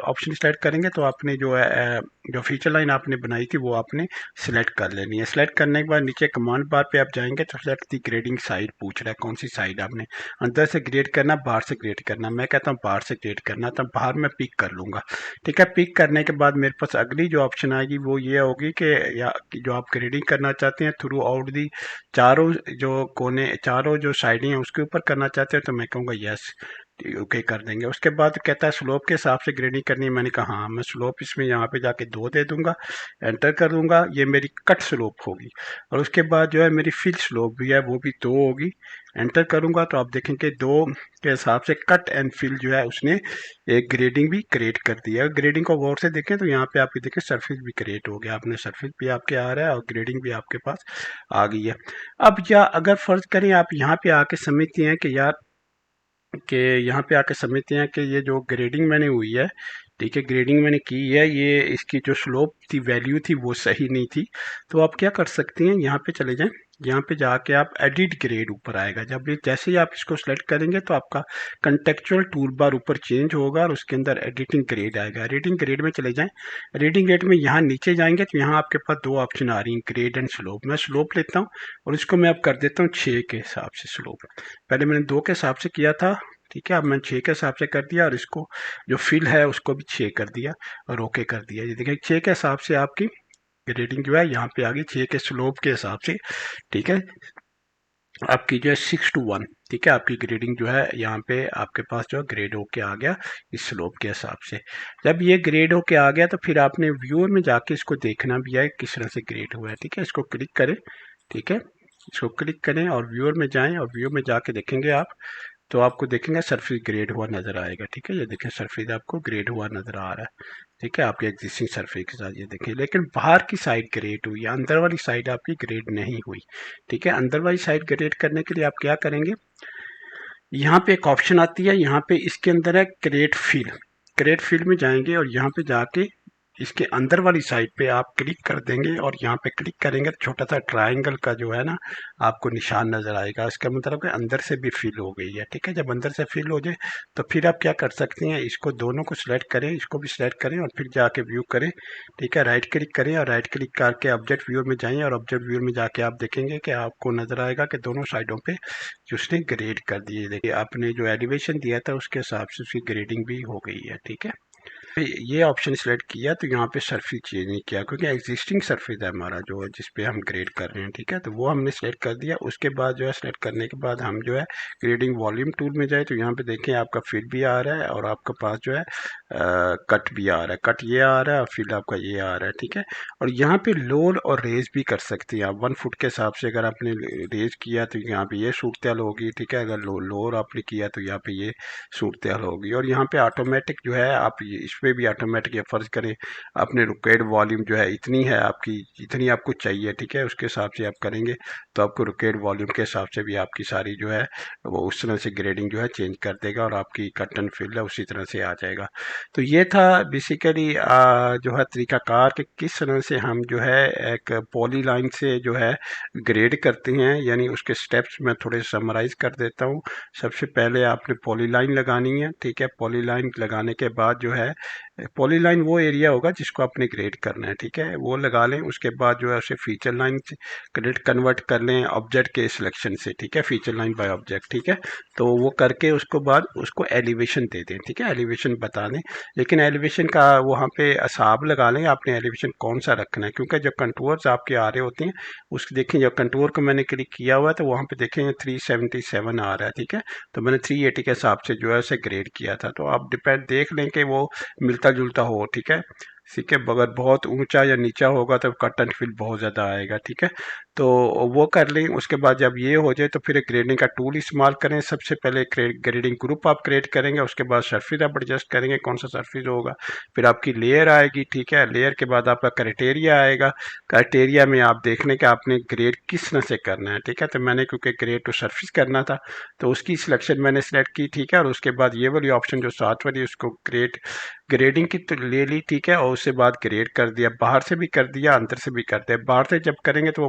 Option select करेंगे तो आपने जो है जो फीचर लाइन आपने बनाई थी वो आपने सिलेक्ट कर लेनी है। सिलेक्ट करने के बाद नीचे कमांड बार पे आप जाएंगे तो सिलेक्ट दी ग्रेडिंग साइड पूछ रहा है कौन सी साइड आपने अंदर से ग्रेड करना, बाहर से ग्रेड करना। मैं कहता हूँ बाहर से ग्रेड करना, तो बाहर मैं पिक कर लूँगा। ठीक है, पिक करने के बाद मेरे पास अगली जो ऑप्शन आएगी वो ये होगी कि या कि जो आप ग्रेडिंग करना चाहते हैं थ्रू आउट दी चारों जो कोने, चारों जो साइडें हैं उसके ऊपर करना चाहते हैं तो मैं कहूँगा यस, ओके कर देंगे। उसके बाद कहता है स्लोप के हिसाब से ग्रेडिंग करनी है। मैंने कहा हाँ, मैं स्लोप इसमें यहाँ पे जाके 2 दे दूंगा, एंटर कर दूंगा। ये मेरी कट स्लोप होगी। और उसके बाद जो है मेरी फिल स्लोप भी है वो भी 2 होगी, एंटर करूंगा तो आप देखेंगे 2 के हिसाब से कट एंड फिल जो है उसने एक ग्रेडिंग भी क्रिएट कर दिया। ग्रेडिंग को गौर से देखें तो यहाँ पे आपके देखें सरफेस भी क्रिएट हो गया, आपने सरफेस भी आपके आ रहा है और ग्रेडिंग भी आपके पास आ गई है। अब या अगर फर्ज करें आप यहाँ पे आके समझते हैं कि यार कि यहाँ पे आके समझते हैं कि ये जो ग्रेडिंग मैंने हुई है, ठीक है, ग्रेडिंग मैंने की है, ये इसकी जो स्लोप थी, वैल्यू थी वो सही नहीं थी। तो आप क्या कर सकते हैं, यहाँ पे चले जाएं, यहाँ पे जाके आप एडिट ग्रेड ऊपर आएगा। जब ये जैसे ही आप इसको सेलेक्ट करेंगे तो आपका कंटेक्चुअल टूल बार ऊपर चेंज होगा और उसके अंदर एडिटिंग ग्रेड आएगा। एडिटिंग ग्रेड में चले जाएं, एडिटिंग ग्रेड में यहाँ नीचे जाएंगे तो यहाँ आपके पास 2 ऑप्शन आ रही हैं, ग्रेड एंड स्लोप। मैं स्लोप लेता हूँ और इसको मैं अब कर देता हूँ 6 के हिसाब से स्लोप। पहले मैंने 2 के हिसाब से किया था, ठीक है, अब मैं 6 के हिसाब से कर दिया और इसको जो फिल है उसको भी 6 कर दिया और ओके कर दिया। ये देखिए 6 के हिसाब से आपकी ग्रेडिंग जो है यहाँ पे आ गई 6 के स्लोप के हिसाब से। ठीक है, आपकी जो है 6:1, ठीक है, आपकी ग्रेडिंग जो है यहाँ पे आपके पास जो ग्रेड होके आ गया इस स्लोप के हिसाब से। जब ये ग्रेड होके आ गया तो फिर आपने व्यूअर में जाके इसको देखना भी है किस तरह से ग्रेड हुआ है। ठीक है, इसको क्लिक करें, ठीक है, इसको क्लिक करें और व्यूअर में जाएं और व्यूअर में जाके देखेंगे आप तो आपको देखेंगे सरफेस ग्रेड हुआ नजर आएगा। ठीक है, ये देखें सरफेस आपको ग्रेड हुआ नजर आ रहा है। ठीक है, आपके एग्जिस्टिंग सरफेस के साथ ये देखें, लेकिन बाहर की साइड ग्रेड हुई, अंदर वाली साइड आपकी ग्रेड नहीं हुई। ठीक है, अंदर वाली साइड ग्रेड करने के लिए आप क्या करेंगे, यहाँ पे एक ऑप्शन आती है, यहाँ पे इसके अंदर है क्रिएट फील। क्रिएट फील में जाएंगे और यहाँ पे जाके इसके अंदर वाली साइड पे आप क्लिक कर देंगे और यहाँ पे क्लिक करेंगे तो छोटा सा ट्रायंगल का जो है ना आपको निशान नजर आएगा। इसका मतलब है अंदर से भी फिल हो गई है। ठीक है, जब अंदर से फिल हो जाए तो फिर आप क्या कर सकते हैं, इसको दोनों को सिलेक्ट करें, इसको भी सिलेक्ट करें और फिर जाके व्यू करें। ठीक है, राइट क्लिक करें और राइट क्लिक करके ऑब्जेक्ट व्यूअर में जाएं और ऑब्जेक्ट व्यूअर में जाके आप देखेंगे कि आपको नजर आएगा कि दोनों साइडों पे उसने ग्रेड कर दिए। देखिए आपने जो एलिवेशन दिया था उसके हिसाब से उसकी ग्रेडिंग भी हो गई है। ठीक है, ये ऑप्शन सेलेक्ट किया तो यहाँ पे सरफेस चेंज नहीं किया क्योंकि एग्जिस्टिंग सरफेस है हमारा जो जिस पे हम ग्रेड कर रहे हैं। ठीक है, तो वो हमने सेलेक्ट कर दिया। उसके बाद जो है सेलेक्ट करने के बाद हम जो है ग्रेडिंग वॉल्यूम टूल में जाए तो यहाँ पे देखें आपका फिल भी आ रहा है और आपके पास जो है कट भी आ रहा है, कट ये आ रहा है और फिल आपका ये आ रहा है। ठीक है, और यहाँ पे लोड और रेज भी कर सकते हैं आप 1 फुट के हिसाब से। अगर आपने रेज किया तो यहाँ पे ये सूरत होगी। ठीक है, अगर लोअर आपने किया तो यहाँ पे ये सूरत होगी। और यहाँ पे ऑटोमेटिक जो है आप इस पे भी ऑटोमेटिक या फर्ज करें आपने रिक्वायर्ड वॉल्यूम जो है इतनी है आपकी, जितनी आपको चाहिए। ठीक है, उसके हिसाब से आप करेंगे तो आपको रिक्वायर्ड वॉल्यूम के हिसाब से भी आपकी सारी जो है वो उस तरह से ग्रेडिंग जो है चेंज कर देगा और आपकी कट एंड फिल है उसी तरह से आ जाएगा। तो ये था बेसिकली जो है तरीकाकार कि किस तरह से हम जो है एक पॉली लाइन से जो है ग्रेड करते हैं, यानी उसके स्टेप्स मैं थोड़े समराइज कर देता हूँ। सबसे पहले आपने पॉली लाइन लगानी है। ठीक है, पॉली लाइन लगाने के बाद जो है पॉली लाइन वो एरिया होगा जिसको आपने ग्रेड करना है। ठीक है, वो लगा लें। उसके बाद जो है उसे फीचर लाइन ग्रेड कन्वर्ट कर लें ऑब्जेक्ट के सिलेक्शन से। ठीक है, फीचर लाइन बाय ऑब्जेक्ट। ठीक है, तो वो करके उसको बाद उसको एलिवेशन दे दें। ठीक है, एलिवेशन बता दें, लेकिन एलिवेशन का वहाँ पे हिसाब लगा लें आपने एलिवेशन कौन सा रखना है, क्योंकि जो कंटूर्स आपके आ रहे होते हैं उसको देखें। जो कंटूर को मैंने क्लिक किया हुआ है तो वहाँ पे देखें 377 आ रहा है। ठीक है, तो मैंने 380 के हिसाब से जो है उसे ग्रेड किया था। तो आप डिपेंड देख लें कि वो मिलता जुलता हो। ठीक है, ठीक है, अगर बहुत ऊंचा या नीचा होगा तो कट एंड फिल बहुत ज़्यादा आएगा। ठीक है, तो वो कर लें। उसके बाद जब ये हो जाए तो फिर ग्रेडिंग का टूल इस्तेमाल करें। सबसे पहले ग्रेडिंग ग्रुप आप क्रिएट करेंगे, उसके बाद सरफेस आप एडजस्ट करेंगे कौन सा सरफेस होगा। फिर आपकी लेयर आएगी। ठीक है, लेयर के बाद आपका क्राइटेरिया आएगा। क्राइटेरिया में आप देख लें कि आपने ग्रेड किस तरह से करना है। ठीक है, तो मैंने क्योंकि ग्रेड टू सरफेस करना था तो उसकी सिलेक्शन मैंने सेलेक्ट की। ठीक है, और उसके बाद ये वाली ऑप्शन जो साथ वाली उसको ग्रेडिंग की तो ले ली। ठीक है, और उसके बाद ग्रेड कर दिया, बाहर से भी कर दिया अंदर से भी कर दिया। बाहर से जब करेंगे तो वो